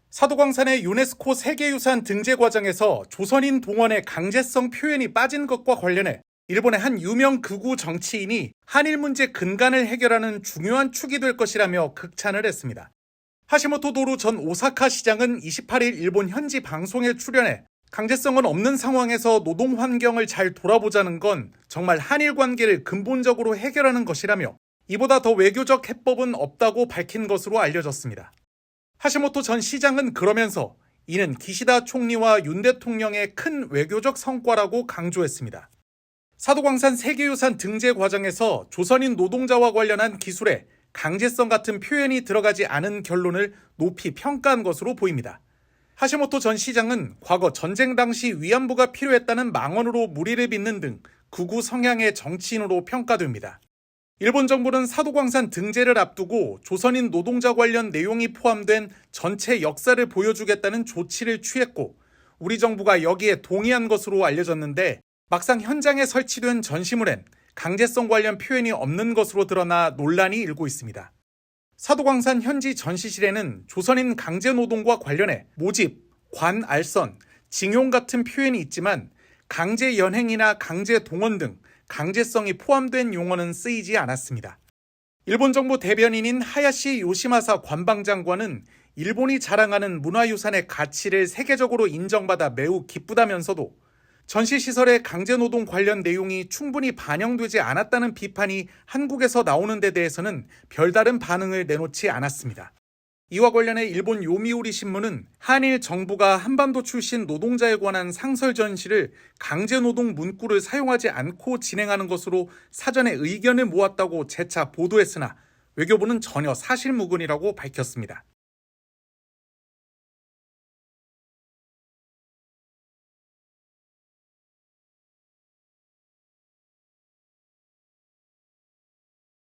사도광산의 유네스코 세계유산 등재 과정에서 조선인 동원의 강제성 표현이 빠진 것과 관련해 일본의 한 유명 극우 정치인이 한일 문제 근간을 해결하는 중요한 축이 될 것이라며 극찬을 했습니다. 하시모토 도루 전 오사카 시장은 28일 일본 현지 방송에 출연해 강제성은 없는 상황에서 노동 환경을 잘 돌아보자는 건 정말 한일 관계를 근본적으로 해결하는 것이라며 이보다 더 외교적 해법은 없다고 밝힌 것으로 알려졌습니다. 하시모토 전 시장은 그러면서 이는 기시다 총리와 윤 대통령의 큰 외교적 성과라고 강조했습니다. 사도광산 세계유산 등재 과정에서 조선인 노동자와 관련한 기술에 강제성 같은 표현이 들어가지 않은 결론을 높이 평가한 것으로 보입니다. 하시모토 전 시장은 과거 전쟁 당시 위안부가 필요했다는 망언으로 무리를 빚는 등 극우 성향의 정치인으로 평가됩니다. 일본 정부는 사도광산 등재를 앞두고 조선인 노동자 관련 내용이 포함된 전체 역사를 보여주겠다는 조치를 취했고 우리 정부가 여기에 동의한 것으로 알려졌는데 막상 현장에 설치된 전시물엔 강제성 관련 표현이 없는 것으로 드러나 논란이 일고 있습니다. 사도광산 현지 전시실에는 조선인 강제노동과 관련해 모집, 관, 알선, 징용 같은 표현이 있지만 강제 연행이나 강제 동원 등 강제성이 포함된 용어는 쓰이지 않았습니다. 일본 정부 대변인인 하야시 요시마사 관방장관은 일본이 자랑하는 문화유산의 가치를 세계적으로 인정받아 매우 기쁘다면서도 전시시설의 강제노동 관련 내용이 충분히 반영되지 않았다는 비판이 한국에서 나오는 데 대해서는 별다른 반응을 내놓지 않았습니다. 이와 관련해 일본 요미우리 신문은 한일 정부가 한반도 출신 노동자에 관한 상설 전시를 강제노동 문구를 사용하지 않고 진행하는 것으로 사전에 의견을 모았다고 재차 보도했으나 외교부는 전혀 사실무근이라고 밝혔습니다.